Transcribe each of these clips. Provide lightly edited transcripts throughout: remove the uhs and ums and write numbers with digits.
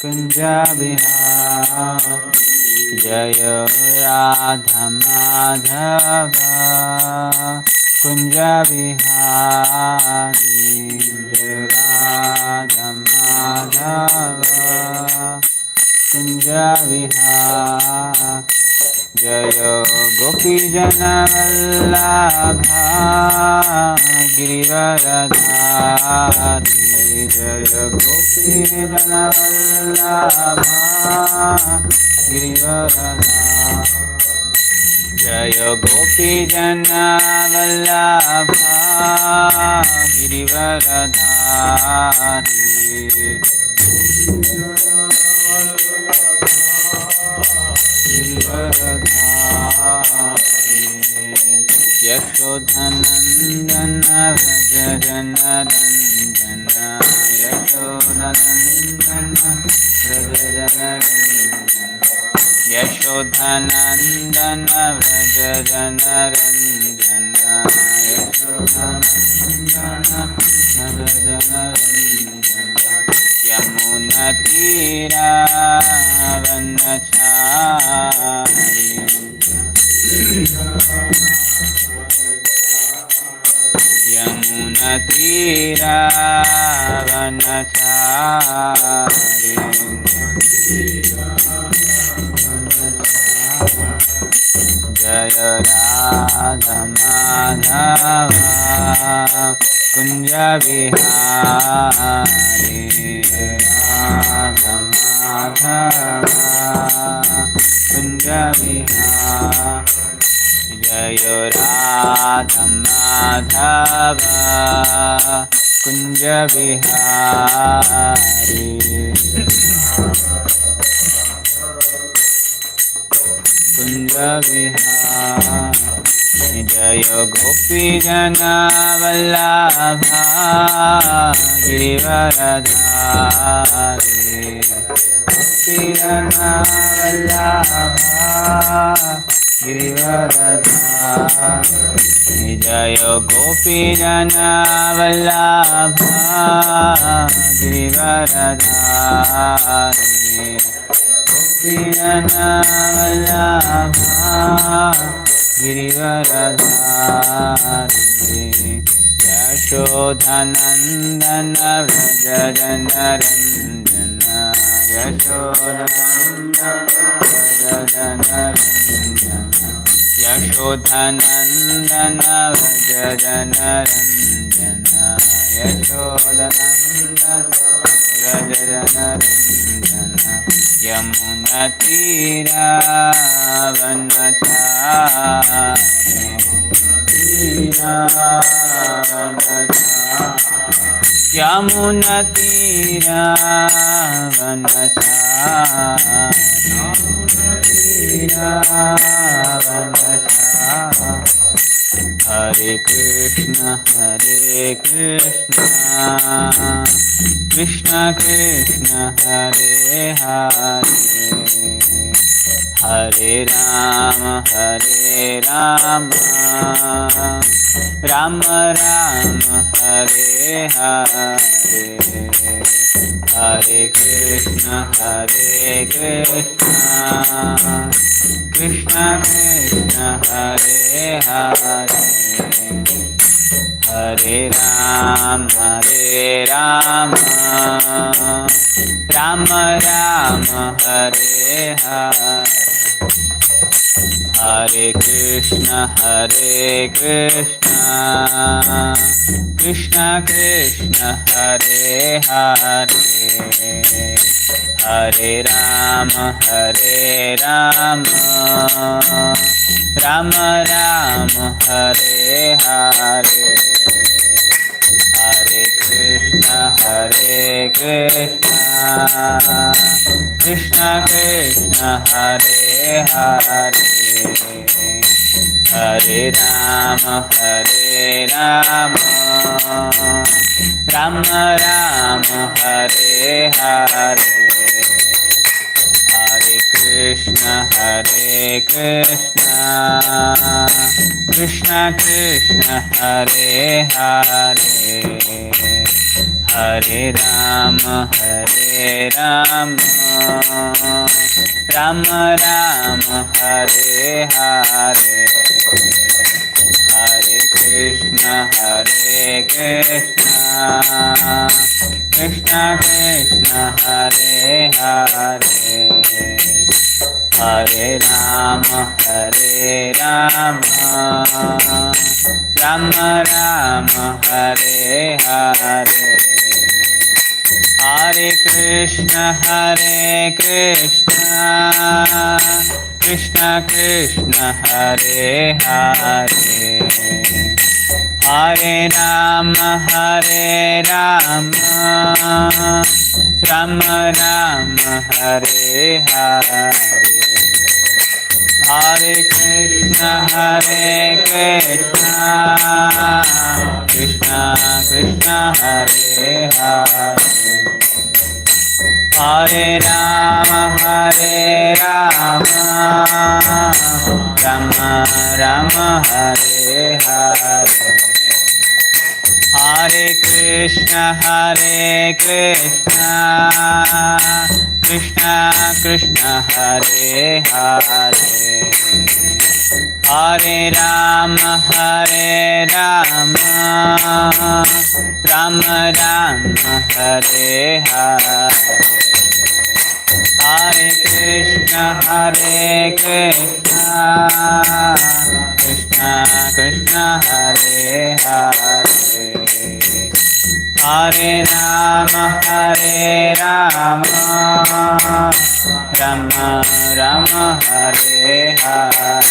कुंज बिहारी जय राधा माधव कुंज बिहारी जय राधा माधव कुंज बिहारी जय गोपीजन वल्लभा गिरिवरधारी जय गोपीजन वल्लभा गिरिवरधारी जय गोपीजन वल्लभा गिरिवरधारी यशोधनंदन व्रज जनरंजन यशोधनंदन व्रज जनरंजन यशोधनंदन व्रज जनरंजन यशोधनंदन व्रज जनरंजन यमुनतीरावनचारि यमुनतीरावनचारि जय राधा माधव कुंज बिहारी राधा माधव कुंज बिहारी जय राधा माधव कुंज बिहारी कुंज बिहारी जय गोपीजन वल्लभा गिरिवरधारी गोपीजन वल्लभा गिरिवरधारी जय गोपीजन वल्लभा गिरिवरधारी गोपीजन वल्लभा गिरिवरधारी यशोधनंदन व्रज जनरंजन यशोधनंदन व्रज जनरंजन यशोधनंदन व्रज जनरंजन यशोधनंदन व्रज जनरंजन यमुनतीरावनचारि यमुनतीरावनचारि हरे Krishna Krishna Krishna Hare Hare Hare Ram Ram Ram Hare Hare Hare Krishna Krishna Krishna Hare Hare Hare Ram Ram Ram Hare Hare Hare Krishna Krishna Krishna Hare Hare Hare Ram Ram Ram Hare Hare Hare Krishna Krishna Krishna Hare Hare Hare Ram Ram Ram Hare Hare Hare Krishna Krishna Krishna Hare Hare Hare Rama, Hare Rama, Rama Rama, Hare Hare, Hare Krishna, Hare Krishna, Krishna Krishna, Hare Hare, Hare Rama, Hare Rama, Rama Rama, Hare Hare, Hare Krishna, Hare Krishna, Krishna Krishna, Hare Hare, Hare Rama, Hare Rama, Rama Rama, Hare Hare, Hare Krishna, Hare Krishna, Krishna Krishna, Hare Hare, Hare Rama, Hare Rama, Rama Rama, Hare Hare, Hare Krishna, Hare Krishna, Krishna Krishna, Hare Hare, Hare Rama, Hare Rama, Rama Rama, Hare Hare, Hare Krishna, Hare Krishna, Krishna Krishna, Hare Hare, Hare Rama, Hare Rama, Rama Rama, Hare Hare,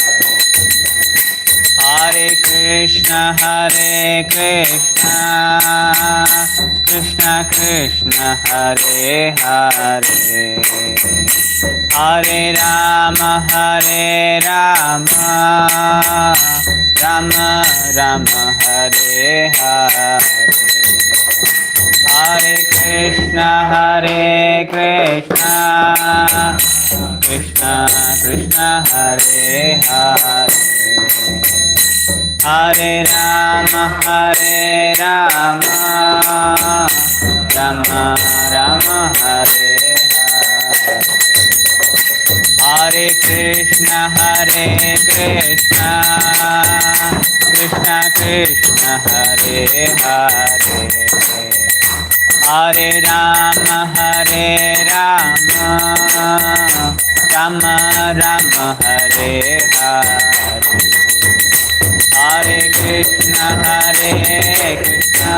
Hare Krishna, Hare Krishna, Krishna Krishna, Hare Hare, Hare Rama, Hare Rama, Rama Rama, Hare Hare, Hare Krishna, Hare Krishna, Krishna Krishna, Hare Hare, Hare Rama, Hare Rama, Rama Rama, Hare Hare, Hare Krishna, Hare Krishna, Krishna Krishna, Hare Hare, Hare Rama, Hare Rama, Rama Rama, Hare Hare, Hare Krishna, Hare Krishna,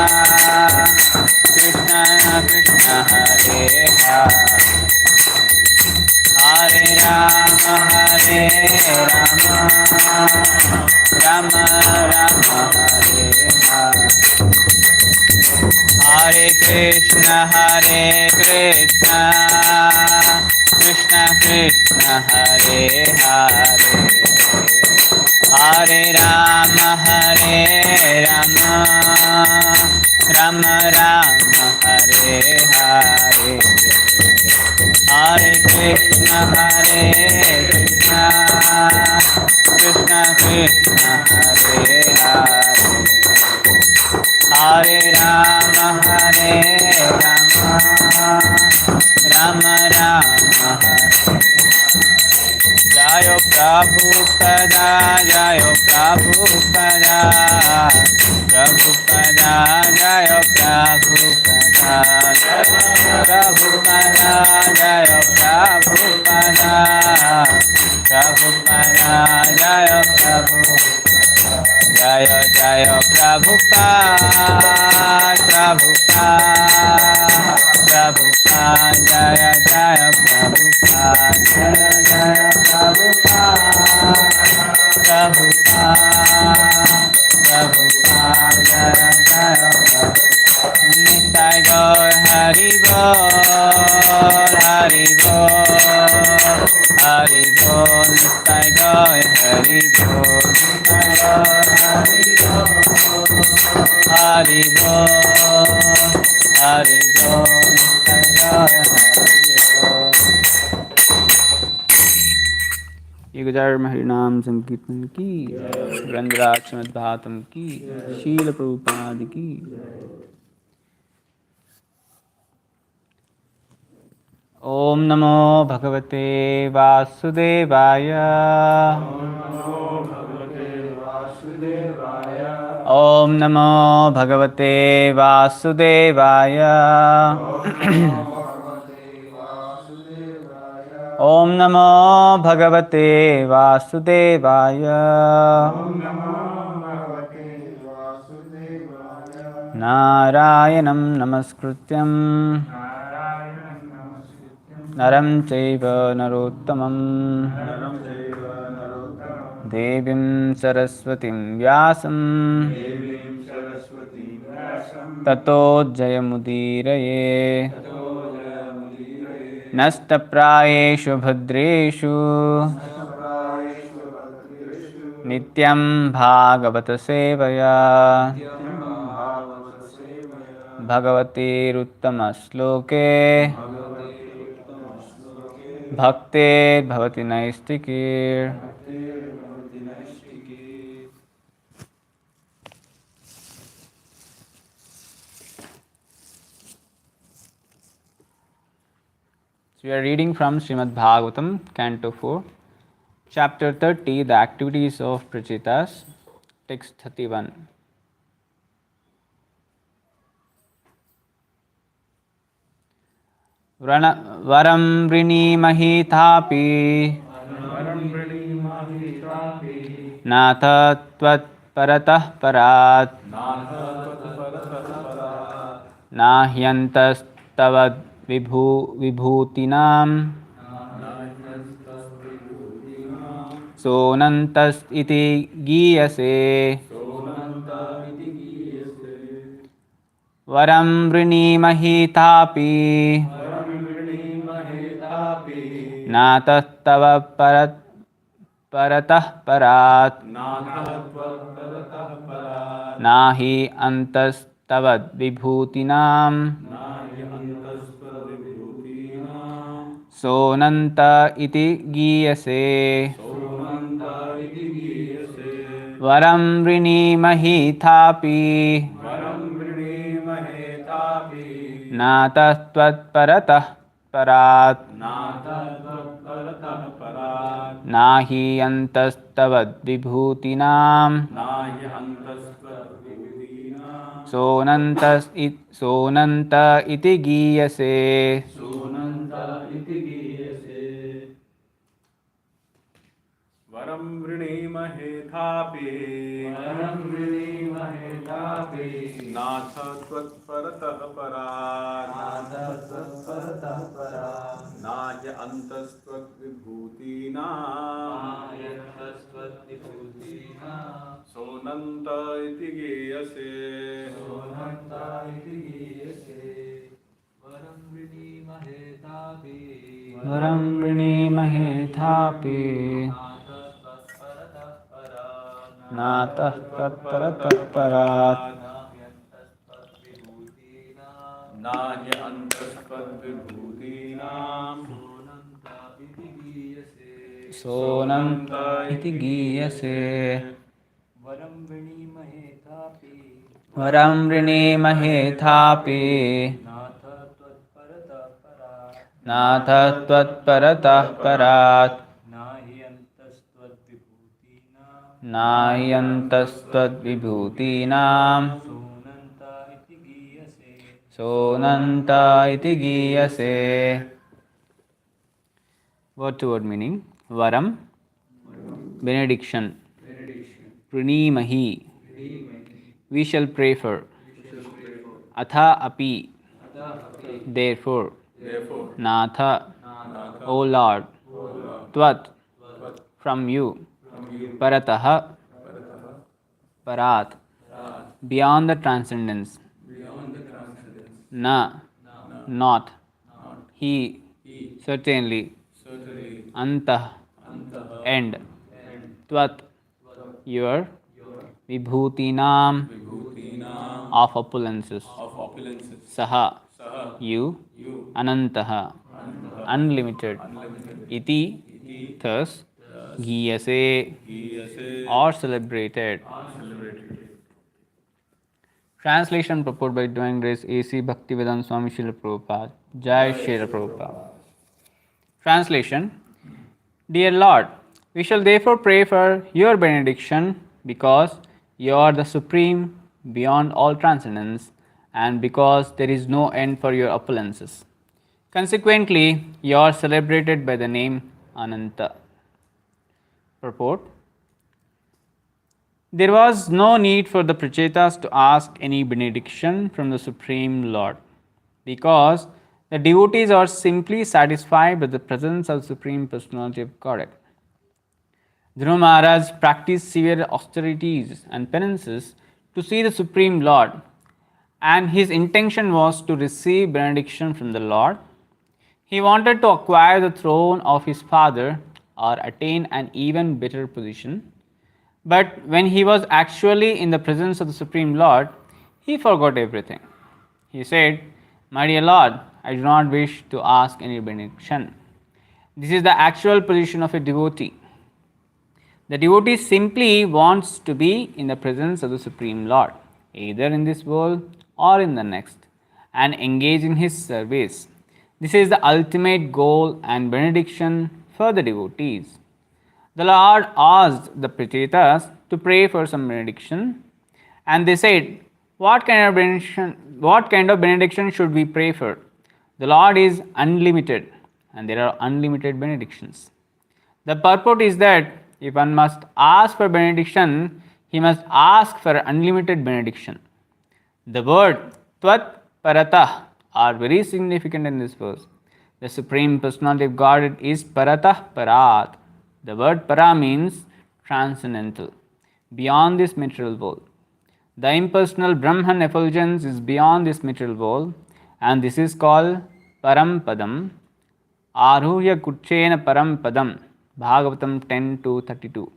Krishna Krishna, Hare Hare, Hare Rama, Hare Rama, Rama Rama, Hare Hare, Hare Krishna, Hare Krishna, Krishna Krishna, Hare Hare, Hare Rama, Hare Rama, Rama Rama, Hare Hare, Hare Krishna, Hare Krishna, Krishna Krishna, Hare Hare, Hare Rama, Hare Rama, Rama Rama, Hare, Jayo Prabhupada, Jayo Prabhupada, Prabhupada, Jayo Prabhupada, Prabhupada, Jayo Prabhupada, Prabhupada, Jayo Prabhupada, Jayo Jayo Prabhupada, Prabhupada, Prabhupada, Jaya Jaya Prabhupada, Jaya Jaya Prabhupada, Prabhupada, Prabhupada, Jaya Jaya Prabhupada, Nitai Gaur Hari Bol, Hari Bol, Hari Bol, Nitai Gaur Hari Bol, Nitai Gaur Hari Bol, Hari Bol, Hari Bol, Nitai Gaur Hari Bol. एक हजार हरिनाम संकीर्तन की, रंद्राक्षमद भातम की, शील प्रभुपाद की। Om Namo Bhagavate Vasudevaya. Om Namo Bhagavate Vasudevaya. Om Namo Bhagavate Vasudevaya. Narayanam Namaskrutyam Naram Chaiva Narottamam Devim Saraswatim Vyasam Tato Jayamudiraye Nastaprayeshu Bhadreshu Nityam Bhagavata Sevaya Bhagavate Ruttama Sloke Bhakte Bhavati Naistikir. So we are reading from Srimad Bhagavatam, Canto 4, Chapter 30, The Activities of Prachitas, Text 31. Varam vrinimahitapi Natha tvat paratah parat Nahyantas tavad vibhutinam Sonantas iti giyase Varam vrinimahitapi Natastava paratah parat Nahi antastavad vibhutinam Sonanta iti giyase Varam vrinimahitapi Natastvat paratah parat Nahi antastavad vibhutinam Sonanta iti giyase Varam vrinimahetapi Natha tvatparatah parat Naya antastvat vibhutinam Sonanta iti giyase Varam vrinimahitapi Natah tatparatah parat Naya antastvat vibhutinam Sonanta iti giyase Varam vrinimahitapi Natha tvatparatah parat Nahyantasvad vibhutinam Sonanta iti giyase. Word to word meaning. Varam, benediction. Pranimahi, we shall pray for. Atha api, therefore. Natha, O Lord. Tvat, from you. Parataha, parat, beyond the transcendence. Na, not. He, certainly. Antah, end. Tvat, your. Vibhutinam, of opulences. Saha, you. Anantaha, unlimited. Iti, thus. Giyase, or celebrated. Translation purport by Divine Grace A.C. Bhaktivedanta Swami Srila Prabhupada. Jai Srila Prabhupada. Translation: Dear Lord, we shall therefore pray for your benediction because you are the supreme beyond all transcendence and because there is no end for your opulences. Consequently, you are celebrated by the name Ananta. Purport: There was no need for the Prachetas to ask any benediction from the Supreme Lord, because the devotees are simply satisfied with the presence of the Supreme Personality of Godhead. Dhruva Maharaj practiced severe austerities and penances to see the Supreme Lord, and his intention was to receive benediction from the Lord. He wanted to acquire the throne of his father or attain an even better position. But when he was actually in the presence of the Supreme Lord, he forgot everything. He said, My dear Lord, I do not wish to ask any benediction. This is the actual position of a devotee. The devotee simply wants to be in the presence of the Supreme Lord, either in this world or in the next, and engage in his service. This is the ultimate goal and benediction for the devotees. The Lord asked the Prachetas to pray for some benediction, and they said, what kind of benediction should we pray for? The Lord is unlimited, and there are unlimited benedictions. The purport is that if one must ask for benediction, he must ask for unlimited benediction. The word Tvat Paratah are very significant in this verse. The Supreme Personality of Godhead is Paratah Parat. The word Para means transcendental, beyond this material world. The impersonal Brahman effulgence is beyond this material world, and this is called Param Padam. Aruhya Kuchena Param Padam. Bhagavatam 10:32.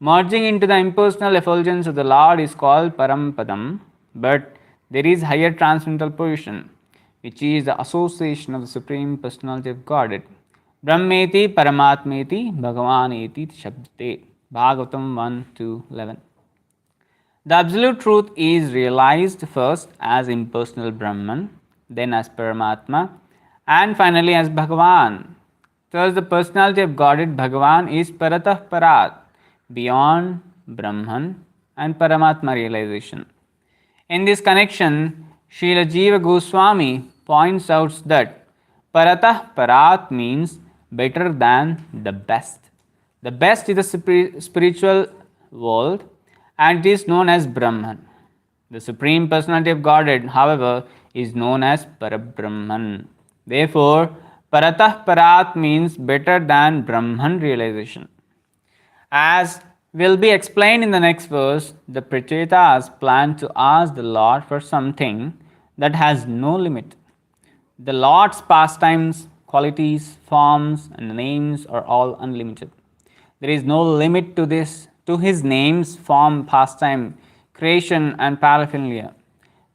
Merging into the impersonal effulgence of the Lord is called Param Padam, but there is higher transcendental position, which is the association of the Supreme Personality of Godhead. Brahmeti Paramatmeti Bhagavaneti Shabdate. Bhagavatam 1:11. The absolute truth is realized first as impersonal Brahman, then as Paramatma, and finally as Bhagavan. Thus, the personality of Godhead Bhagavan is Paratah Parat, beyond Brahman and Paramatma realization. In this connection, Srila Jiva Goswami points out that Paratah Parat means better than the best. The best is the spiritual world, and it is known as Brahman. The Supreme Personality of Godhead, however, is known as Parabrahman. Therefore, Paratah Parat means better than Brahman realization. As will be explained in the next verse, the Prachetas plan to ask the Lord for something that has no limit. The Lord's pastimes, qualities, forms, and names are all unlimited. There is no limit to this, to his names, form, pastime, creation, and paraphernalia.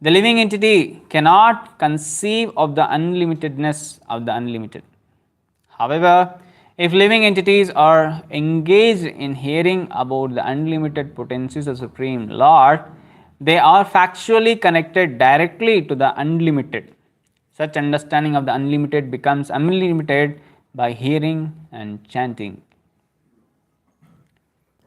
The living entity cannot conceive of the unlimitedness of the unlimited. However, if living entities are engaged in hearing about the unlimited potencies of Supreme Lord, they are factually connected directly to the unlimited. Such understanding of the unlimited becomes unlimited by hearing and chanting.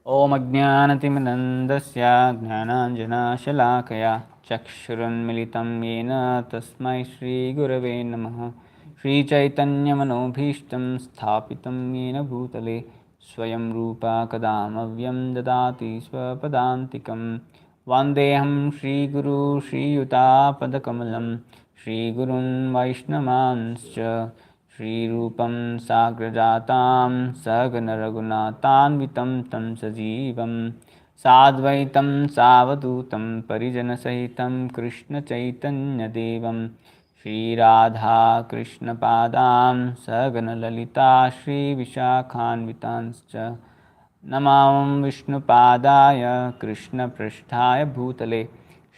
Om Ajnanatimirandasya Jnananjanashalakaya Chakshurunmilitam Yena Tasmai Shri Gurave Namaha. Shri Chaitanya Manobhishtam Sthapitam Yena Bhutale Swayam Rupa Kadamavyam Dadati Swapadantikam Vandeham Shri Guru Shri Yuta Padakamalam Shri Gurun Vaishnavanscha Shri Rupam Sagrajatam Sagana Raghunatanvitam Tam Sajivam Sadvaitam Savadutam Parijana Sahitam Krishna Chaitanya Devam Shri Radha Krishna Padam Sagana Lalita Shri Vishakhanvitanscha Namam Vishnu Padaya Krishna Prasthaya Bhutale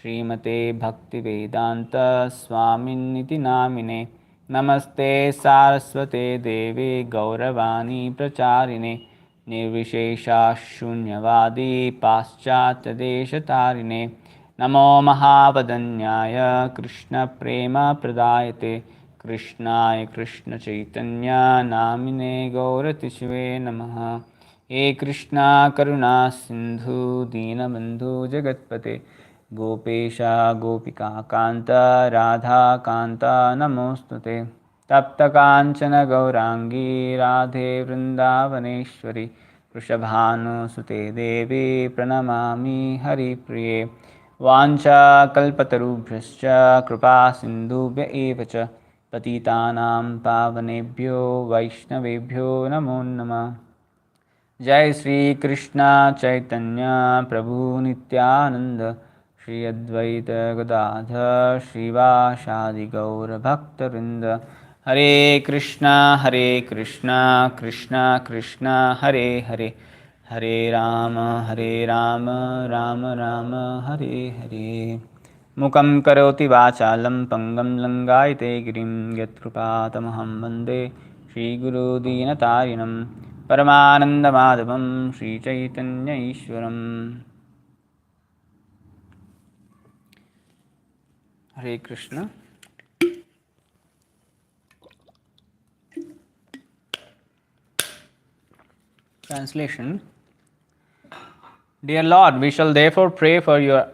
Srimate Bhaktivedanta Swaminiti Namine Namaste Saraswate Deve Gauravani Pracharine Nirvishesha Shunyavadi Paschatya Deshatarine Namo Mahavadanyaya Krishna Prema Pradayate कृष्णाय कृष्ण चैतन्य नामिने गौरतिष्वे नमः। हे कृष्णा करुणा सिंधु दीनबंधु जगत्पते गोपेशा गोपिका कांता राधा कांता नमोस्तुते। तप्त कांचन गौरांगी राधे वृंदावनेश्वरी वृषभानुसुते देवी प्रणमामि हरिप्रिये। वाञ्छाकल्पतरुभ्यश्च कृपा सिन्धुभ्य एव च पतितानां पावनेभ्यो वैष्णवेभ्यो नमो नमः। जय श्री कृष्ण चैतन्य प्रभु नित्यानंद श्री अद्वैत गदाधर श्रीवासादि गौर भक्तवृंद। हरे कृष्णा कृष्णा कृष्णा हरे हरे, हरे राम राम राम हरे हरे। मुखं करोति वाचालं पंगं लंगायते गिरिं यत्कृपातमहं वन्दे श्रीगुरुदीनतारिणं परमानन्दमाधवं श्रीचैतन्य ईश्वरम्। हरे Krishna. Translation. Dear Lord, we shall therefore pray for your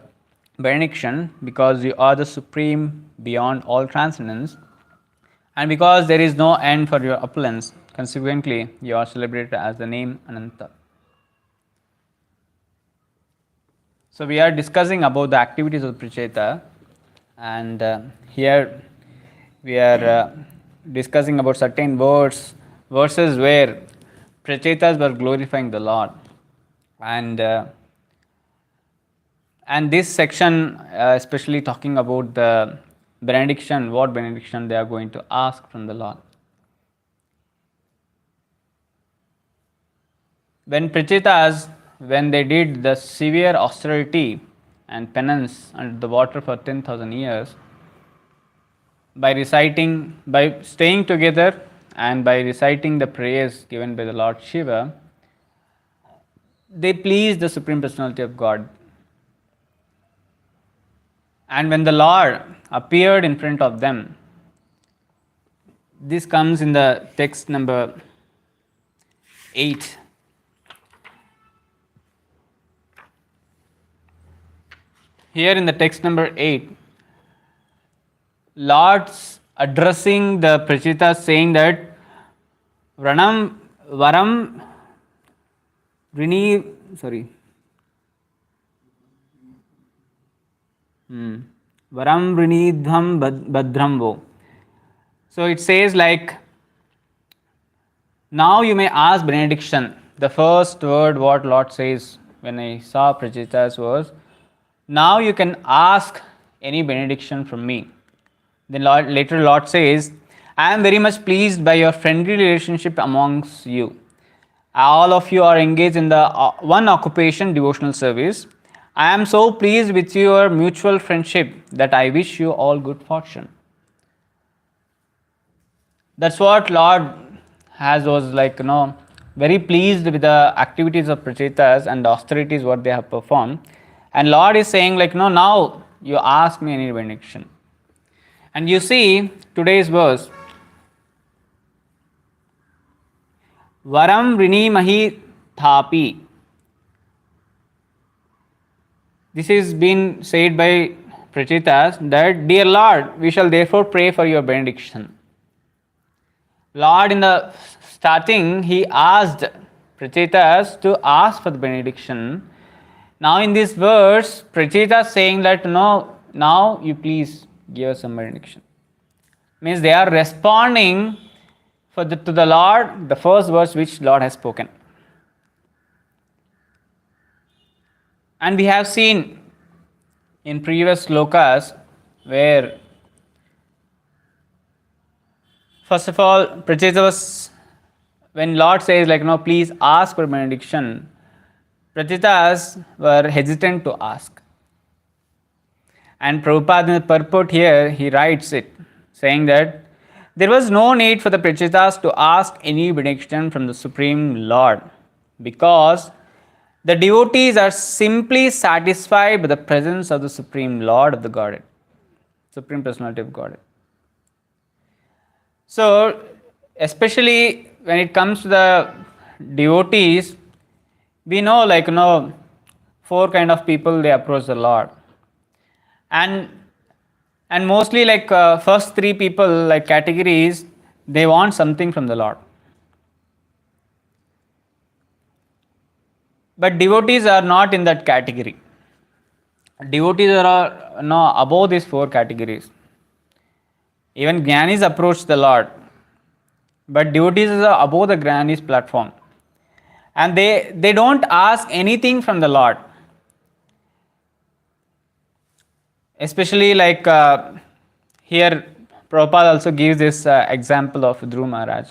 benediction because you are the supreme beyond all transcendence, and because there is no end for your opulence. Consequently, you are celebrated as the name Ananta. So we are discussing about the activities of Pracheta, and here we are discussing about certain verses where Prachetas were glorifying the Lord, and this section especially talking about the benediction, what benediction they are going to ask from the Lord. When Prachetas, when they did the severe austerity and penance under the water for 10,000 years, by staying together and by reciting the prayers given by the Lord Shiva, they pleased the Supreme Personality of God. And when the Lord appeared in front of them, this comes in the text number 8. Here in the text number 8, Lord's addressing the Prachetas saying that Varam Vrinidham Badram Vo. So it says like, now you may ask benediction. The first word what Lord says when I saw Prachetas was, now you can ask any benediction from me. Then later Lord says, I am very much pleased by your friendly relationship amongst you. All of you are engaged in the one occupation, devotional service. I am so pleased with your mutual friendship that I wish you all good fortune. That's what Lord was like, very pleased with the activities of Prachetas and the austerities what they have performed. And Lord is saying like, now you ask me any benediction. And you see today's verse, Varam Rini Thapi. This is been said by Prachetas that, dear Lord, we shall therefore pray for your benediction. Lord, in the starting, he asked Prachetas to ask for the benediction. Now in this verse, Prachetas saying that, no, now you please give us some benediction. Means they are responding to the Lord, the first verse which Lord has spoken. And we have seen in previous slokas where, first of all, Prachetas, when Lord says like, please ask for benediction, Prachetas were hesitant to ask. And Prabhupada in the purport here, he writes it, saying that there was no need for the Prachetas to ask any benediction from the Supreme Lord, because the devotees are simply satisfied by the presence of the Supreme Lord of the Godhead, Supreme Personality of Godhead. So, especially when it comes to the devotees, we know, like, four kind of people they approach the Lord, and mostly, like, first three people, like categories, they want something from the Lord. But devotees are not in that category. Devotees are no above these four categories. Even Jnanis approach the Lord, but devotees are above the Jnanis platform, and they don't ask anything from the Lord. Especially, like, here, Prabhupada also gives this example of Dhruv Maharaj.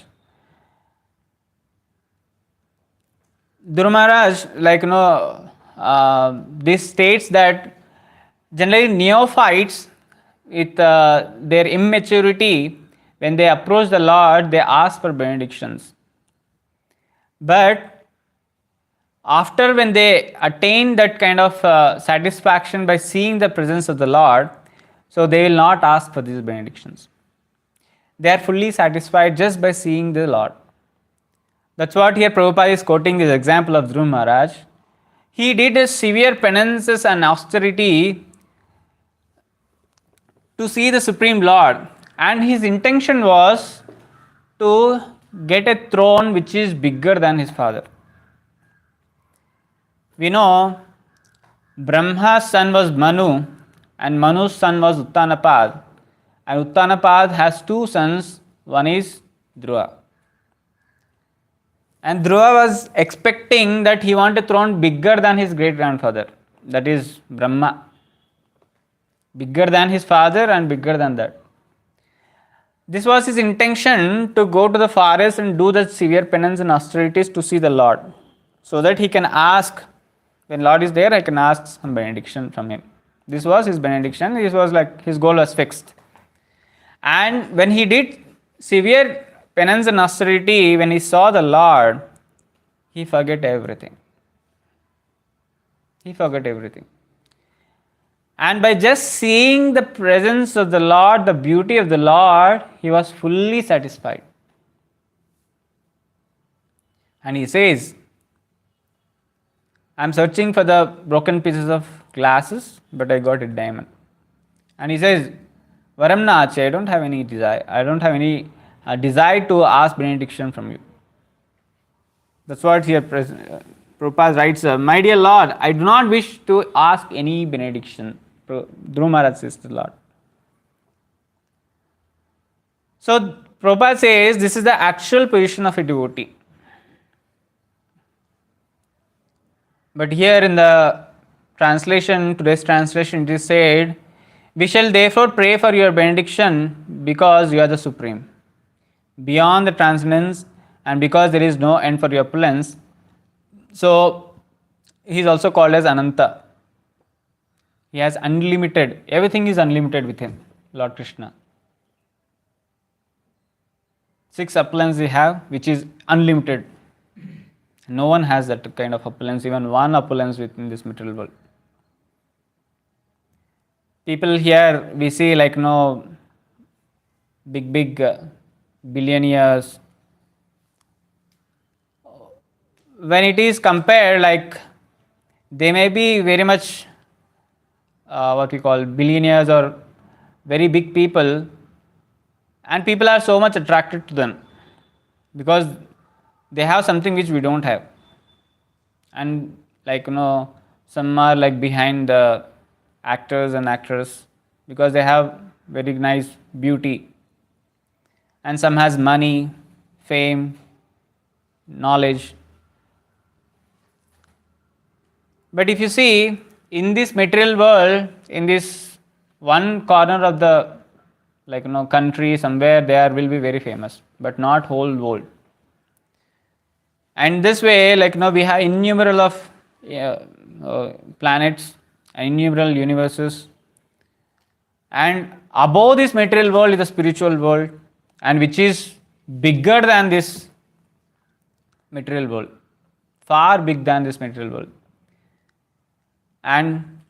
Dhruv Maharaj, like, this states that generally neophytes, with their immaturity, when they approach the Lord, they ask for benedictions. But after, when they attain that kind of satisfaction by seeing the presence of the Lord, so they will not ask for these benedictions. They are fully satisfied just by seeing the Lord. That's what here Prabhupada is quoting this example of Dhruv Maharaj. He did a severe penances and austerity to see the Supreme Lord, and his intention was to get a throne which is bigger than his father. We know Brahma's son was Manu, and Manu's son was Uttanapad, and Uttanapad has two sons, one is Dhruva. And Dhruva was expecting that he wanted a throne bigger than his great grandfather, that is Brahma. Bigger than his father and bigger than that. This was his intention, to go to the forest and do the severe penance and austerities to see the Lord, so that he can ask, when Lord is there, I can ask some benediction from him. This was his benediction. This was like his goal was fixed. And when he did severe penance and austerity, when he saw the Lord, he forgot everything. He forgot everything. And by just seeing the presence of the Lord, the beauty of the Lord, he was fully satisfied. And he says, I'm searching for the broken pieces of glasses, but I got a diamond. And he says, Varamna Ache, I don't have any desire. I don't have any desire to ask benediction from you. That's what here Prabhupada writes, my dear Lord, I do not wish to ask any benediction. Dhruv Maharaj says to the Lord. So Prabhupada says this is the actual position of a devotee. But here in the translation, today's translation, it is said, we shall therefore pray for your benediction because you are the supreme, beyond the transcendence, and because there is no end for your opulence. So he is also called as Ananta. He has unlimited, everything is unlimited with him, Lord Krishna. 6 opulence we have, which is unlimited. No one has that kind of opulence, even one opulence within this material world. People here, we see, like, big billionaires. When it is compared, like, they may be very much what we call billionaires or very big people, and people are so much attracted to them because they have something which we don't have. And, like, some are like behind the actors and actresses because they have very nice beauty, and some has money, fame, knowledge. But if you see, in this material world, in this one corner of the, like, country somewhere, there will be very famous, but not whole world. And this way, like, we have innumerable of planets, innumerable universes, and above this material world is the spiritual world, and which is bigger than this material world, far big than this material world. And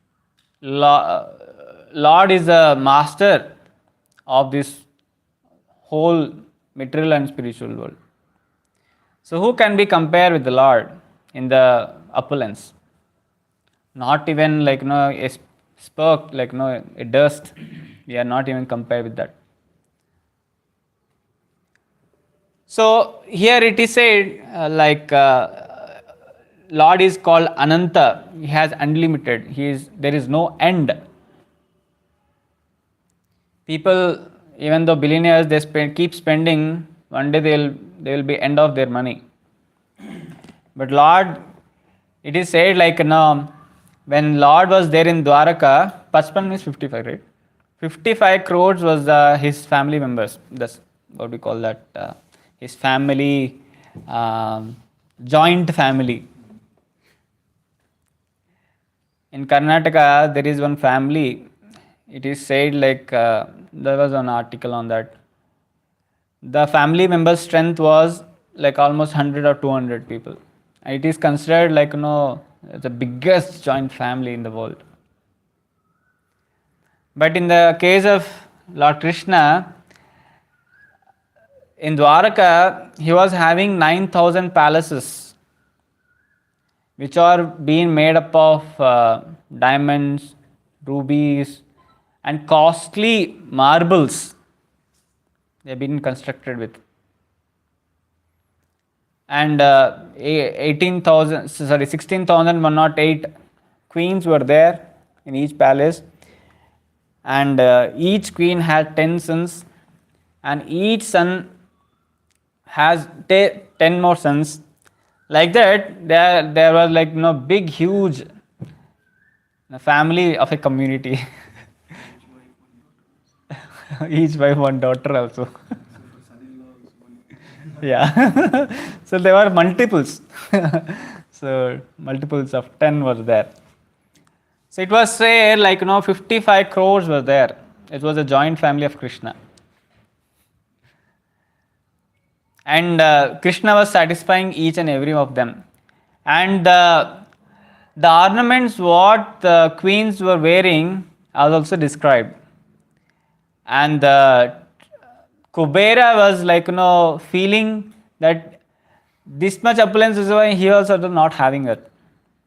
Lord is the master of this whole material and spiritual world. So who can be compared with the Lord in the opulence? Not even like a spark, like a dust. We are not even compared with that. So here it is said Lord is called Ananta. He has unlimited. There is no end. People, even though billionaires, they keep spending. One day they will be end of their money. But Lord, it is said when Lord was there in Dwaraka, Pachpan means 55, right? 55 crores was his family members. That's what we call that. His family, joint family. In Karnataka, there is one family. It is said there was an article on that. The family members' strength was like almost 100 or 200 people. And it is considered the biggest joint family in the world. But in the case of Lord Krishna, in Dwaraka, he was having 9,000 palaces, which are being made up of diamonds, rubies, and costly marbles. They have been constructed with. And 16,108 queens were there in each palace. And each queen had 10 sons, and each son has 10 more sons. Like that, there was big, huge family of a community. Each wife, one daughter also. Yeah. So there were multiples. So multiples of 10 was there. So it was said 55 crores were there. It was a joint family of Krishna. And Krishna was satisfying each and every of them. And the ornaments what the queens were wearing are also described. And Kubera was feeling that this much opulence is why he also not having it.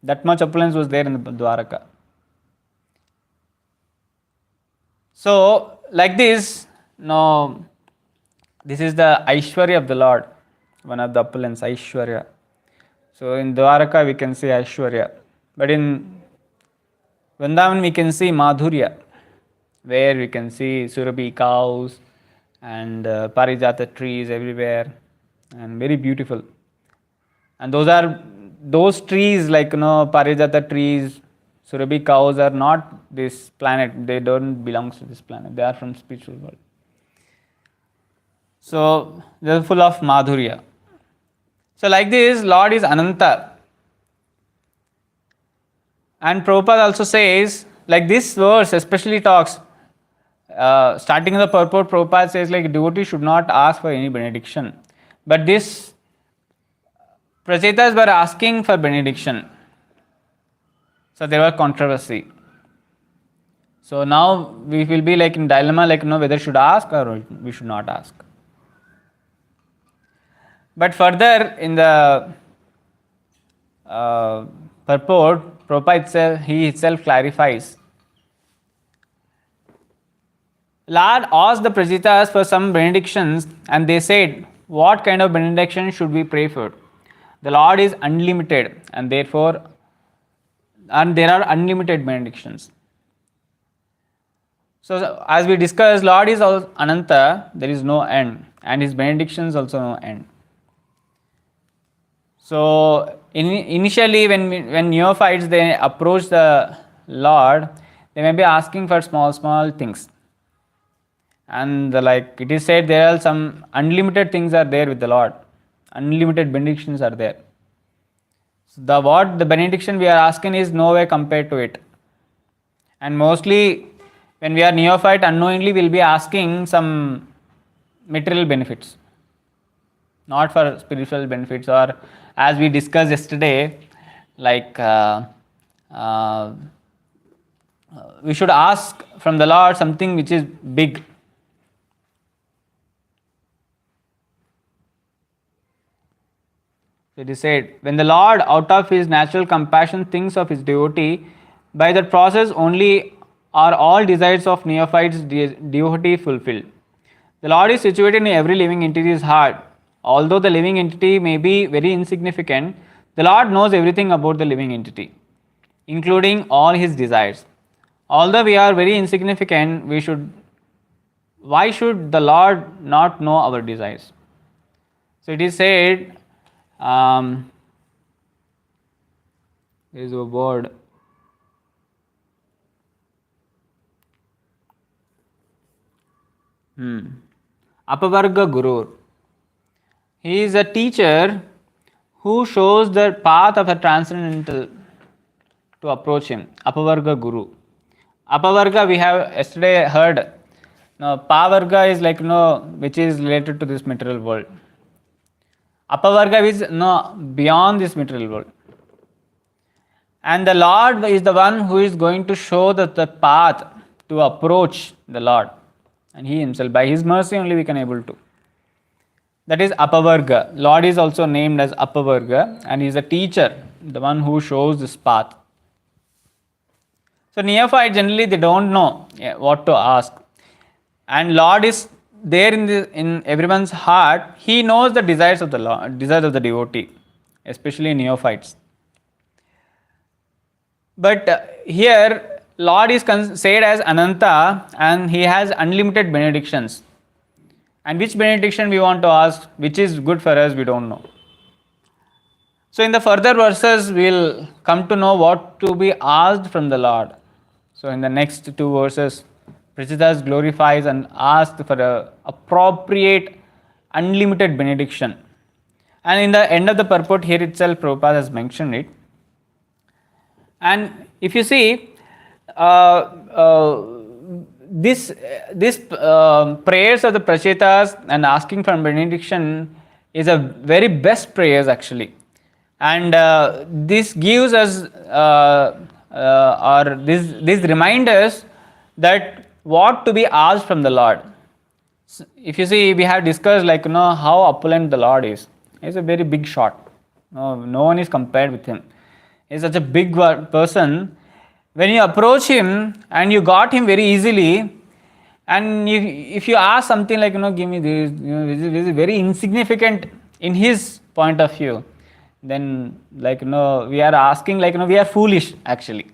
That much opulence was there in the Dwaraka. So like this, this is the Aishwarya of the Lord, one of the opulence, Aishwarya. So in Dwaraka we can see Aishwarya, but in Vrindavan we can see Madhurya, where we can see Surabhi cows and Parijata trees everywhere, and very beautiful. And those trees Parijata trees, Surabhi cows are not this planet. They don't belong to this planet. They are from spiritual world. So they are full of Madhurya. So like this, Lord is Ananta. And Prabhupada also says, like this verse especially talks, starting in the purport, Prabhupada says devotee should not ask for any benediction. But this Prachetas were asking for benediction. So there was controversy. So now we will be in dilemma whether should ask or we should not ask. But further in the purport, Prabhupada he itself clarifies. Lord asked the Prajitas for some benedictions, and they said, what kind of benediction should we pray for? The Lord is unlimited, and there are unlimited benedictions. So as we discussed, Lord is Ananta, there is no end, and his benedictions also no end. So initially when neophytes they approach the Lord, they may be asking for small things. And it is said there are some unlimited things are there with the Lord. Unlimited benedictions are there. So the benediction we are asking is nowhere compared to it. And mostly when we are neophyte, unknowingly we will be asking some material benefits, not for spiritual benefits, or as we discussed yesterday, we should ask from the Lord something which is big. So it is said, when the Lord, out of his natural compassion, thinks of his devotee, by that process only are all desires of neophytes' devotee fulfilled. The Lord is situated in every living entity's heart. Although the living entity may be very insignificant, the Lord knows everything about the living entity, including all his desires. Although we are very insignificant, why should the Lord not know our desires? So it is said, there is a word. Apavarga Guru. He is a teacher who shows the path of a transcendental to approach him. Apavarga Guru. Apavarga we have yesterday heard. Now, Pavarga is like which is related to this material world. Apavarga is beyond this material world. And the Lord is the one who is going to show the path to approach the Lord. And he himself, by his mercy only we can able to. That is Apavarga. Lord is also named as Apavarga, and he is a teacher, the one who shows this path. So neophyte generally they don't know what to ask. And Lord is there in everyone's heart. He knows the desires of the Lord, desires of the devotee, especially neophytes. But here Lord is said as Ananta, and he has unlimited benedictions. And which benediction we want to ask, which is good for us, we don't know. So in the further verses, we will come to know what to be asked from the Lord. So in the next two verses, Prachitas glorifies and asks for an appropriate, unlimited benediction. And in the end of the purport, here itself, Prabhupada has mentioned it. And if you see, this prayers of the Prachetas and asking for benediction is a very best prayers actually, and this gives us or this reminds us that what to be asked from the Lord. So if you see, we have discussed how opulent the Lord is. He's a very big shot. No one is compared with him. He's such a big person. When you approach him and you got him very easily, and if you ask something like, give me this, this is very insignificant in his point of view, then we are asking we are foolish actually.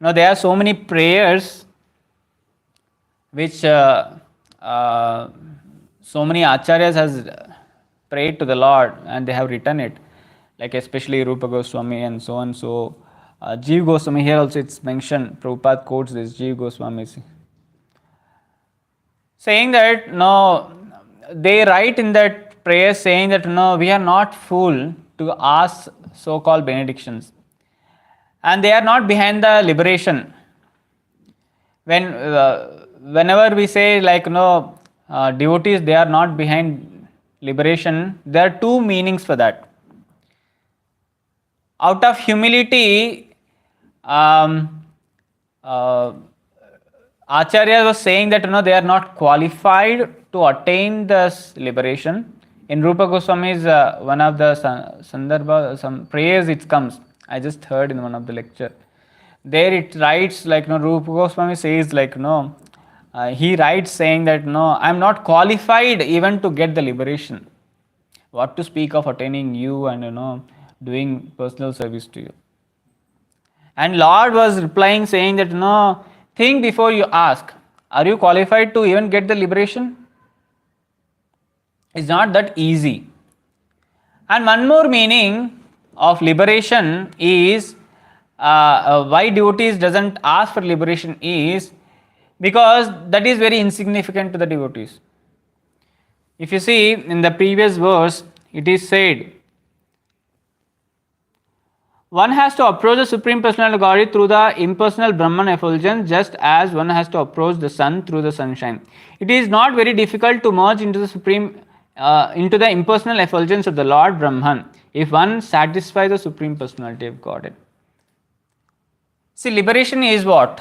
Now there are so many prayers which so many acharyas has prayed to the Lord, and they have written it, like especially Rupa Goswami and so on. So Jeev Goswami, here also it's mentioned, Prabhupada quotes this, Jeev Goswami saying that they write in that prayer saying that we are not fool to ask so-called benedictions, and they are not behind the liberation. Whenever we say devotees, they are not behind liberation, there are two meanings for that. Out of humility, Acharya was saying that they are not qualified to attain this liberation. In Rupa Goswami's one of the Sandarbha, some prayers it comes. I just heard in one of the lecture. There it writes Rupa Goswami says he writes saying that I am not qualified even to get the liberation. What to speak of attaining you and doing personal service to you. And Lord was replying saying that think before you ask. Are you qualified to even get the liberation? It's not that easy. And one more meaning of liberation is why devotees doesn't ask for liberation is because that is very insignificant to the devotees. If you see in the previous verse, it is said, one has to approach the Supreme Personality of Godhead through the impersonal Brahman effulgence, just as one has to approach the sun through the sunshine. It is not very difficult to merge into the impersonal effulgence of the Lord Brahman if one satisfies the Supreme Personality of Godhead. See, liberation is what?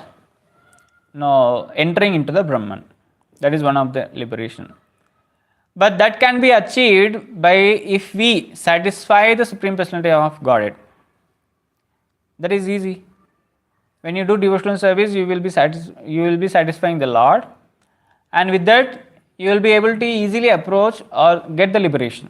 Entering into the Brahman. That is one of the liberation. But that can be achieved by if we satisfy the Supreme Personality of Godhead. That is easy. When you do devotional service, you will be satisfying the Lord, and with that you will be able to easily approach or get the liberation.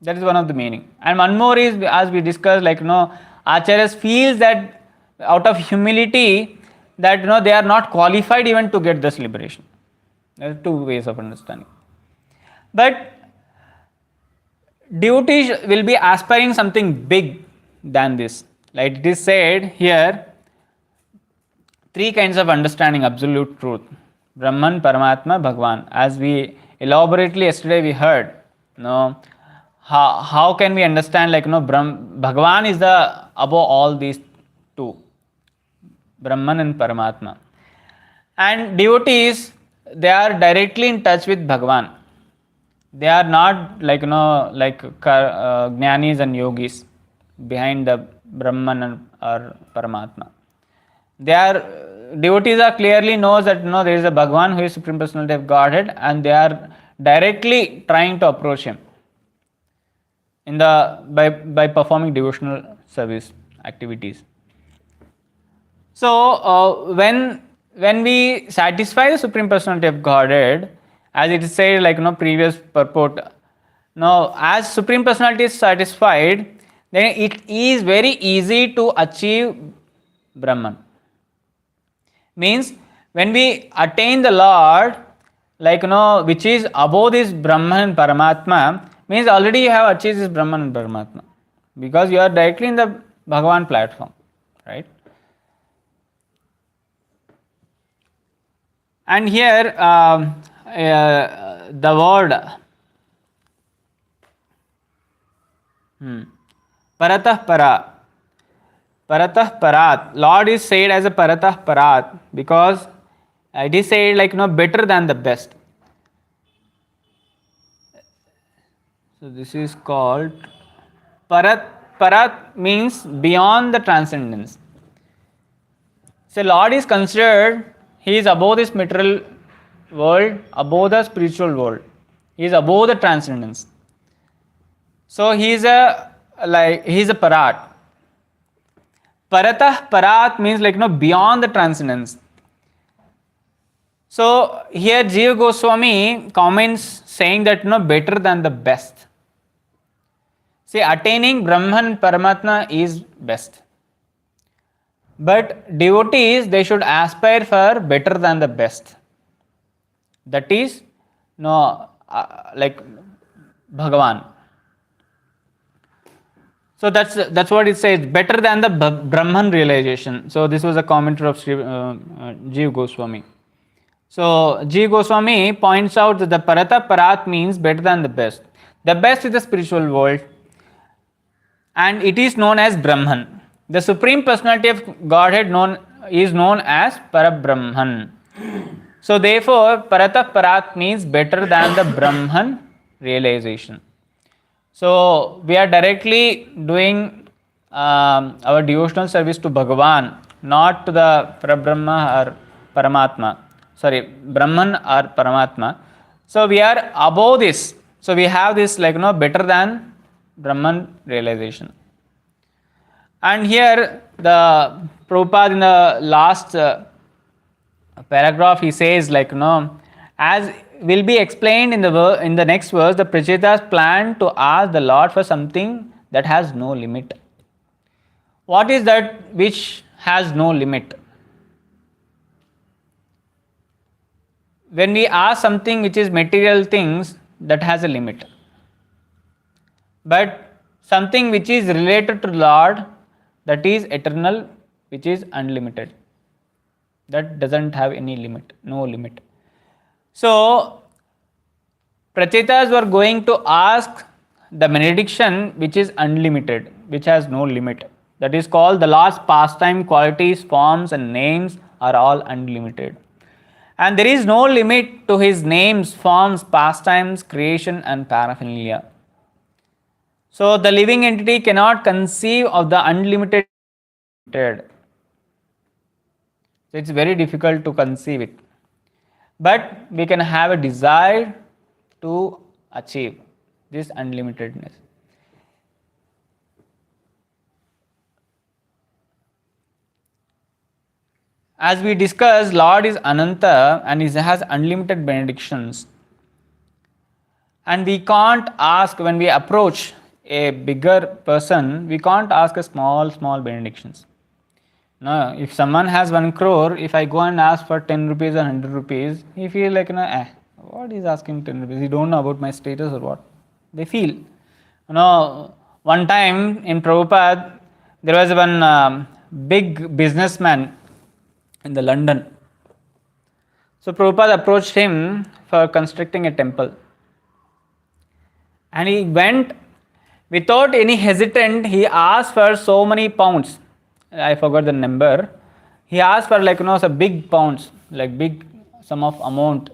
That is one of the meaning. And one more is, as we discussed, like acharyas feels that out of humility that they are not qualified even to get this liberation. There are two ways of understanding. But devotees will be aspiring something big than this. Like it is said here, three kinds of understanding absolute truth: Brahman, Paramatma, Bhagwan. As we elaborately yesterday we heard, how can we understand, like Bhagwan is the above all these two, Brahman and Paramatma. And devotees, they are directly in touch with Bhagwan. They are not like jnanis and yogis behind the Brahman or Paramatma. Devotees are clearly knows that there is a Bhagwan who is Supreme Personality of Godhead, and they are directly trying to approach him by performing devotional service activities. So when we satisfy the Supreme Personality of Godhead, as it is said, like previous purport, now as Supreme Personality is satisfied, then it is very easy to achieve Brahman. Means when we attain the Lord, like which is above this Brahman and Paramatma, means already you have achieved this Brahman and Paramatma, because you are directly in the Bhagavan platform, right? And here the word Paratah Para, Paratah Parat, Lord is said as a Paratah Parat because it is said like better than the best. So this is called Parat. Parat means beyond the transcendence. So Lord is considered, he is above this material world, above the spiritual world. He is above the transcendence. So he is a Parat. Paratah Parat means like beyond the transcendence. So here Jiva Goswami comments saying that better than the best. See, attaining Brahman Paramatma is best. But devotees, they should aspire for better than the best. That is like Bhagavan. So that's what it says, better than the Brahman realization. So this was a commentary of Jiva Goswami. So Jiva Goswami points out that the Parata Parat means better than the best. The best is the spiritual world, and it is known as Brahman. The Supreme Personality of Godhead is known as Parabrahman. So therefore, Parata Parat means better than the Brahman realization. So we are directly doing our devotional service to Bhagavan, not to the Parabrahma or Paramatma. Sorry, Brahman or Paramatma. So we are above this. So we have this better than Brahman realization. And here the Prabhupada in the last paragraph, he says as will be explained in the next verse, the Prachetas plan to ask the Lord for something that has no limit. What is that which has no limit? When we ask something which is material things, that has a limit. But something which is related to Lord, that is eternal, which is unlimited. That doesn't have any limit, no limit. So, Prachetas were going to ask the benediction which is unlimited, which has no limit. That is called the Lord's pastime, qualities, forms and names are all unlimited. And there is no limit to his names, forms, pastimes, creation and paraphernalia. So the living entity cannot conceive of the unlimited. So it's very difficult to conceive it. But we can have a desire to achieve this unlimitedness. As we discussed, Lord is Ananta and he has unlimited benedictions. And we can't ask, when we approach a bigger person, we can't ask a small benedictions. No, if someone has 1 crore, if I go and ask for 10 rupees or 100 rupees, he feel like, what is asking 10 rupees? He don't know about my status or what. They feel. One time in Prabhupada, there was one big businessman in the London. So Prabhupada approached him for constructing a temple. And he went without any hesitant, he asked for so many pounds. I forgot the number. He asked for some big pounds, like big sum of amount.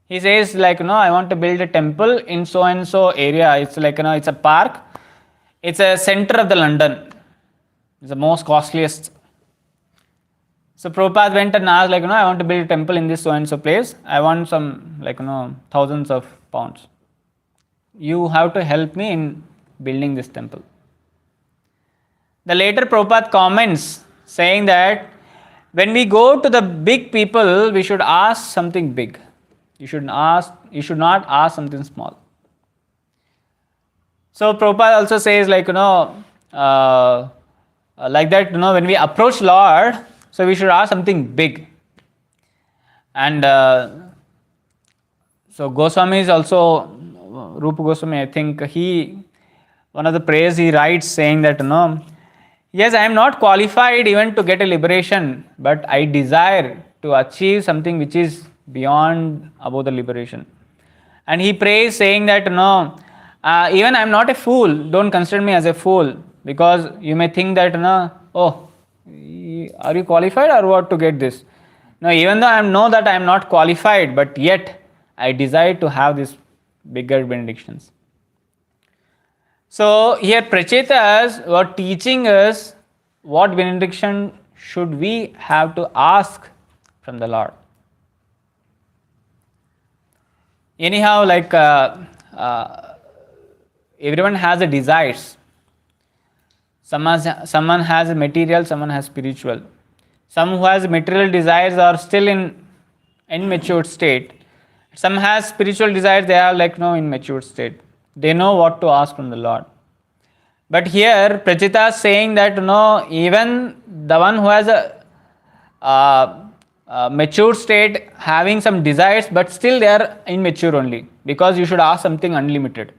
He says I want to build a temple in so and so area. It's it's a park. It's a center of the London. It's the most costliest. So Prabhupada went and asked I want to build a temple in this so and so place. I want some thousands of pounds. You have to help me in building this temple. The later Prabhupada comments saying that when we go to the big people, we should ask something big. You should not ask something small. So Prabhupada also says like that when we approach Lord, so we should ask something big. And so Goswami is also, Rupa Goswami, I think one of the prayers he writes saying that yes, I am not qualified even to get a liberation, but I desire to achieve something which is beyond above the liberation. And he prays saying that even I am not a fool, don't consider me as a fool, because you may think that oh, are you qualified or what to get this? No, even though I know that I am not qualified, but yet I desire to have these bigger benedictions. So here Prachetas were teaching us what benediction should we have to ask from the Lord. Anyhow, everyone has a desires. Someone has material, someone has spiritual. Some who has material desires are still in immature state. Some has spiritual desires, they are in mature state. They know what to ask from the Lord. But here Prachita is saying that even the one who has a mature state having some desires, but still they are immature only, because you should ask something unlimited.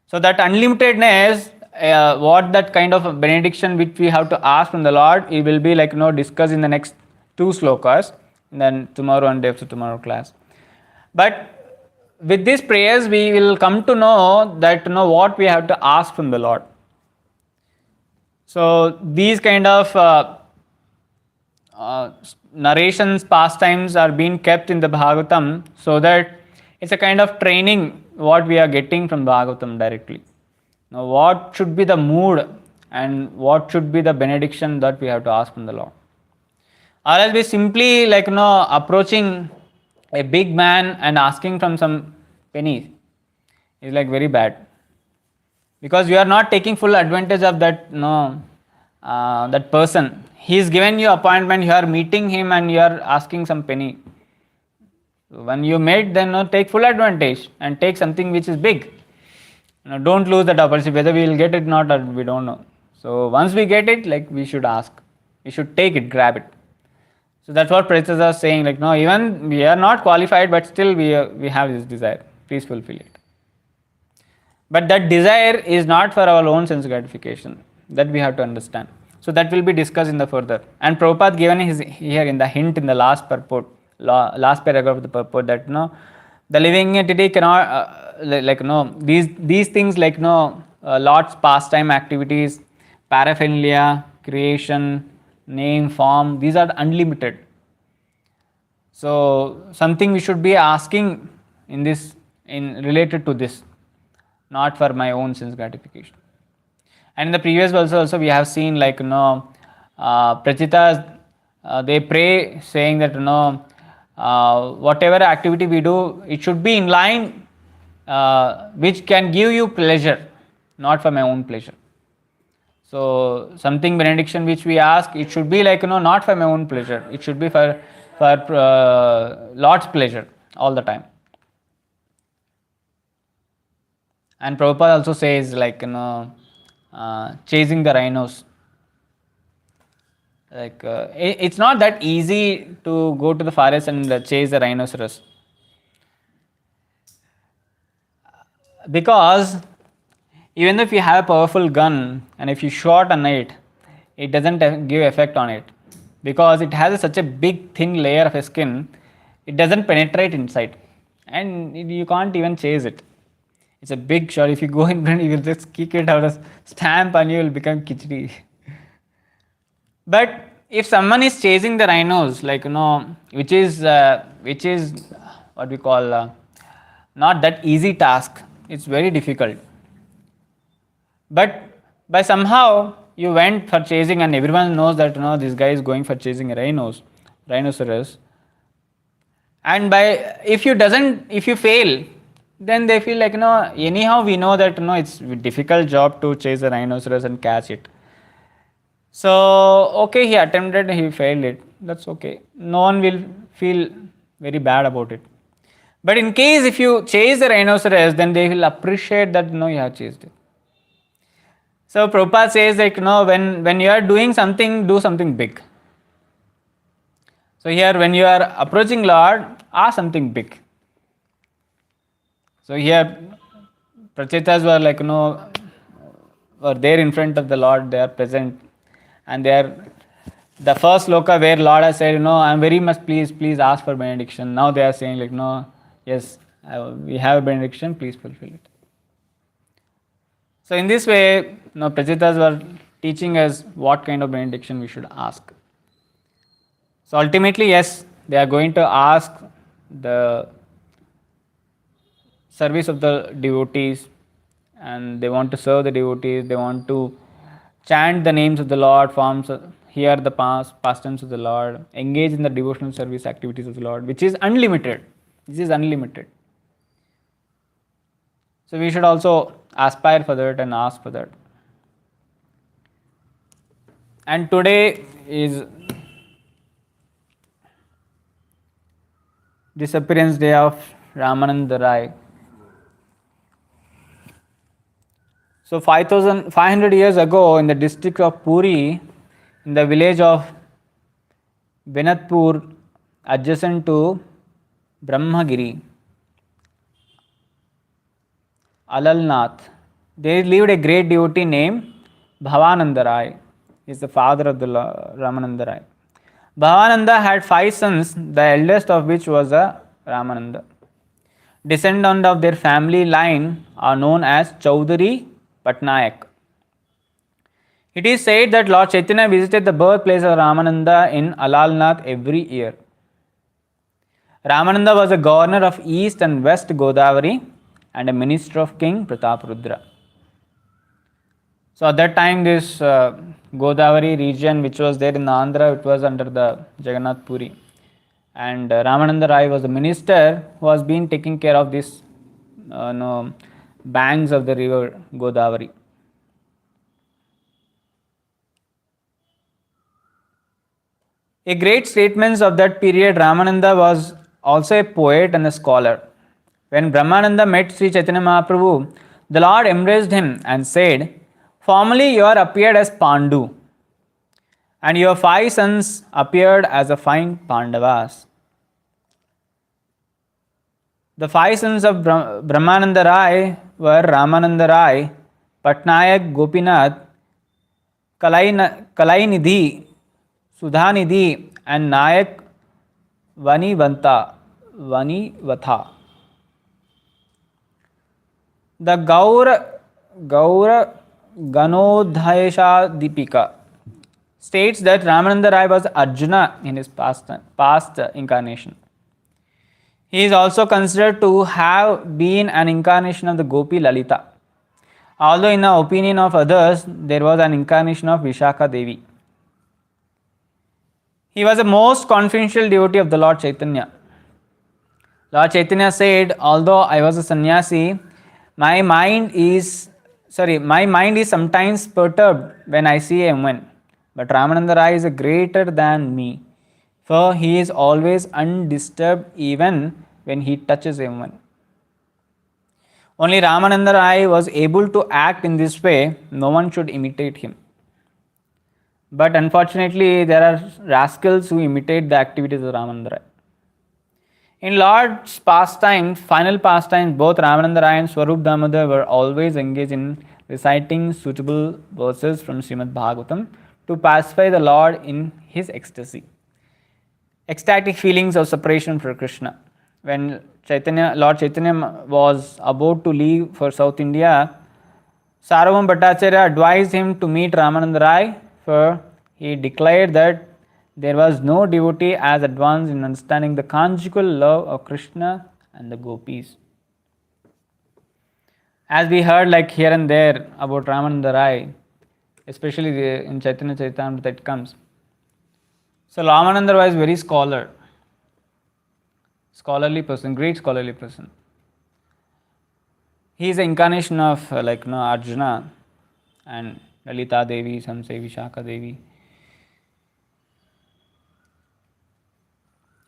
So that unlimitedness, what that kind of benediction which we have to ask from the Lord, it will be discussed in the next 2 slokas, and then tomorrow and day after tomorrow class. But with these prayers we will come to know that what we have to ask from the Lord. So these kind of narrations, pastimes are being kept in the Bhagavatam, so that it's a kind of training what we are getting from Bhagavatam directly. Now what should be the mood and what should be the benediction that we have to ask from the Lord. Or else we simply approaching a big man and asking from some pennies is very bad, because you are not taking full advantage of that that person. He is given you appointment, you are meeting him and you are asking some penny. When you meet, then take full advantage and take something which is big. Don't lose that opportunity, whether we will get it or not, or we don't know. So once we get it, we should ask, we should take it, grab it. So that's what Prachita is saying, even we are not qualified, but still we have this desire, please fulfill it. But that desire is not for our own sense gratification, that we have to understand. So that will be discussed in the further. And Prabhupada given his here in the hint in the last purport, last paragraph of the purport, that the living entity cannot these things Lord's pastime activities, paraphernalia, creation, name, form, these are unlimited. So something we should be asking related to this, not for my own sense gratification. And in the previous verse also we have seen Prachitas, they pray saying that whatever activity we do, it should be in line which can give you pleasure, not for my own pleasure. So something benediction which we ask, it should be like, not for my own pleasure. It should be for Lord's pleasure all the time. And Prabhupada also says like, chasing the rhinos. Like it's not that easy to go to the forest and chase the rhinoceros. Because even if you have a powerful gun and if you shot on it, it doesn't give effect on it. Because it has such a big thin layer of a skin, it doesn't penetrate inside. And you can't even chase it. It's a big shot. If you go in front, you will just kick it out, stamp, and you will become khichdi. But if someone is chasing the rhinos, like which is what we call not that easy task. It's very difficult. But by somehow you went for chasing, and everyone knows that this guy is going for chasing a rhinoceros. And if you fail, then they feel like anyhow we know that it's a difficult job to chase a rhinoceros and catch it. So okay, he attempted, he failed it. That's okay. No one will feel very bad about it. But in case if you chase the rhinoceros, then they will appreciate that you have chased it. So Prabhupada says like when you are doing something, do something big. So here when you are approaching Lord, ask something big. So here Prachetas were like were there in front of the Lord, they are present, and they are the first sloka where Lord has said I am very much please ask for benediction. Now they are saying like yes, we have a benediction, please fulfill it. So in this way, Prachetas were teaching us what kind of benediction we should ask. So ultimately, yes, they are going to ask the service of the devotees, and they want to serve the devotees, they want to chant the names of the Lord, hear the pastimes of the Lord, engage in the devotional service activities of the Lord, which is unlimited. This is unlimited. So we should also aspire for that and ask for that. And today is disappearance day of Ramananda Rai. So 500 years ago, in the district of Puri, in the village of Benatpur, adjacent to Brahmagiri, Alalnath, there lived a great devotee named Bhavananda Rai. He is the father of the Ramananda Rai. Bhavananda had 5 sons, the eldest of which was a Ramananda. Descendants of their family line are known as Chaudhary Patnaik. It is said that Lord Chaitanya visited the birthplace of Ramananda in Alalnath every year. Ramananda was a governor of East and West Godavari and a minister of King Prataparudra. So at that time, this Godavari region, which was there in Andhra, it was under the Jagannath Puri. And Ramananda Rai was the minister who was been taking care of this banks of the river Godavari. A great statesman of that period, Ramananda was also a poet and a scholar. When Brahmananda met Sri Chaitanya Mahaprabhu, the Lord embraced him and said, "Formerly you are appeared as Pandu, and your 5 sons appeared as a fine Pandavas." The 5 sons of Brahmananda Rai were Ramananda Rai, Patnaik Gopinath, Kalainidhi, Sudhanidhi, and Nayak Vanivatha. The Gaura Ganodhayesha Deepika states that Ramananda Rai was Arjuna in his past incarnation. He is also considered to have been an incarnation of the Gopi Lalita, although in the opinion of others there was an incarnation of Vishakha Devi. He was a most confidential devotee of the Lord Chaitanya. Lord Chaitanya said, although I was a sannyasi, my mind is my mind is sometimes perturbed when I see a woman. But Ramananda Rai is greater than me, for he is always undisturbed even when he touches a woman. Only Ramananda Rai was able to act in this way, no one should imitate him. But unfortunately, there are rascals who imitate the activities of Ramananda Rai. In Lord's pastime, final pastime, both Ramananda Rai and Swarup Damodar were always engaged in reciting suitable verses from Srimad Bhagavatam to pacify the Lord in his ecstasy. Ecstatic feelings of separation for Krishna. When Lord Chaitanya was about to leave for South India, Sarvam Bhattacharya advised him to meet Ramananda Rai, for he declared that there was no devotee as advanced in understanding the conjugal love of Krishna and the gopis. As we heard like here and there about Ramananda Rai, especially in Chaitanya Charitamrita it comes. So Ramananda Rai is very scholarly person, great scholarly person. He is the incarnation of Arjuna and Lalita Devi, some say Vishaka Devi.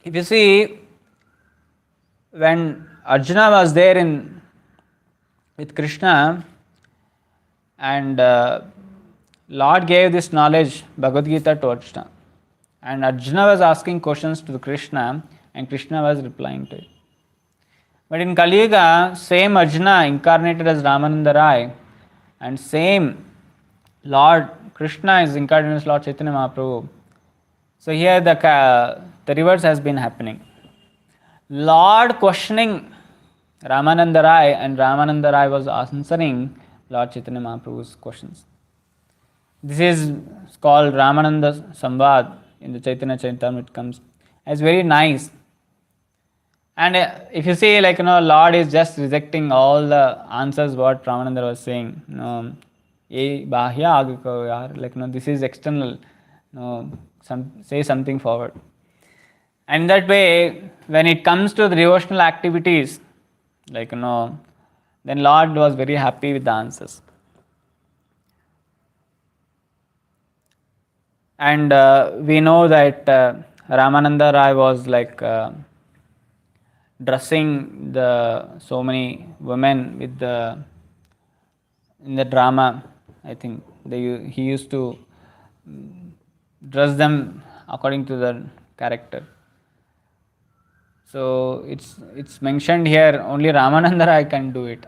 If you see, when Arjuna was there with Krishna, and Lord gave this knowledge, Bhagavad Gita, to Arjuna, and Arjuna was asking questions to Krishna, and Krishna was replying to it. But in Kali Yuga, same Arjuna incarnated as Ramananda Rai, and same Lord Krishna is incarnated as Lord Chaitanya Mahaprabhu. So here the reverse has been happening. Lord questioning Ramananda Rai, and Ramananda Rai was answering Lord Chaitanya Mahaprabhu's questions. This is called Ramananda Samvad in the Chaitanya Charitamrita. It comes. It's very nice. And if you see, Lord is just rejecting all the answers what Ramananda was saying. This is external. Say something forward. And that way, when it comes to the devotional activities, then Lord was very happy with the answers. And we know that Ramananda Rai was dressing so many women in the drama. I think he used to dress them according to the character. So it's mentioned here, only Ramananda Rai can do it.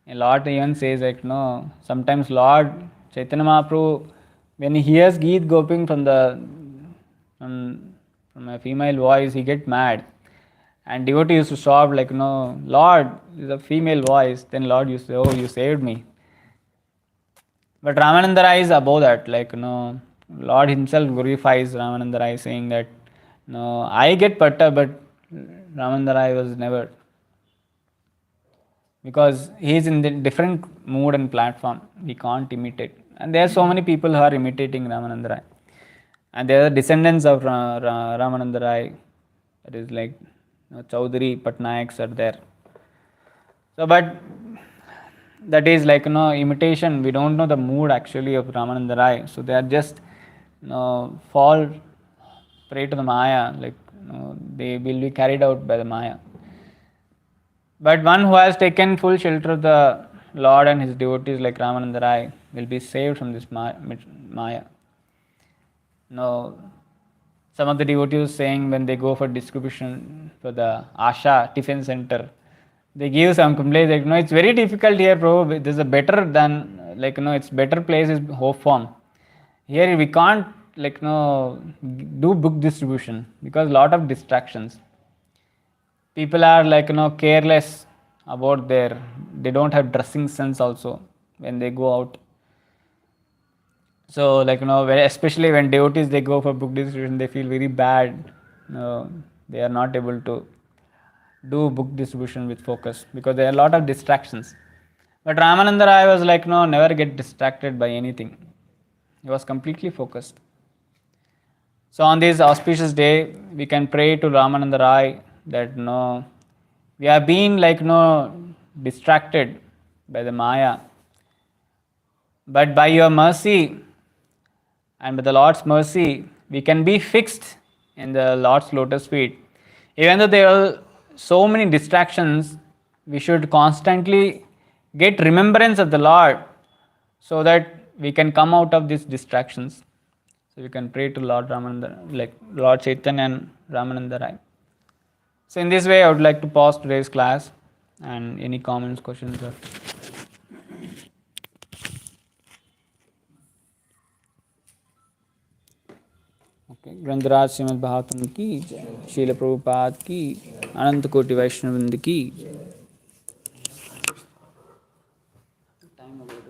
A lot even says sometimes Lord Chaitanya Mahaprabhu, when he hears Geet Goping from a female voice, he gets mad. And devotee used to stop, Lord is a female voice. Then Lord used to say, oh, you saved me. But Ramananda Rai is above that. Lord himself glorifies Ramananda Rai, saying that, I get perturbed, but Ramananda Rai was never. Because he is in the different mood and platform. We can't imitate. And there are so many people who are imitating Ramananda Rai. And they are descendants of Ramananda Rai. That is Chaudhary Patnayaks are there. So, but that is imitation. We don't know the mood actually of Ramananda Rai. So they are just fall prey to the Maya. They will be carried out by the Maya. But one who has taken full shelter of the Lord and his devotees like Ramananda Rai will be saved from this Maya. Some of the devotees saying when they go for distribution for the Asha Tiffin Center, they give some complaints it's very difficult here, bro. There's a better than it's better place is Hope Farm. Here we can't do book distribution because lot of distractions. People are careless about they don't have dressing sense also when they go out. So especially when devotees they go for book distribution, they feel very bad. They are not able to do book distribution with focus because there are a lot of distractions. But Ramananda Rai was never get distracted by anything. He was completely focused. So on this auspicious day, we can pray to Ramananda Rai that We are being distracted by the Maya. But by your mercy and by the Lord's mercy, we can be fixed in the Lord's lotus feet. Even though there are so many distractions, we should constantly get remembrance of the Lord so that we can come out of these distractions. So we can pray to Lord Ramananda, like Lord Chaitanya and Ramananda Rai. So in this way, I would like to pause today's class and any comments, questions, or okay. ग्रंथराज Shrimad Bhagavatam की जय, शील प्रभुपाद की, अनंत कोटि वैष्णव वृंद की जय।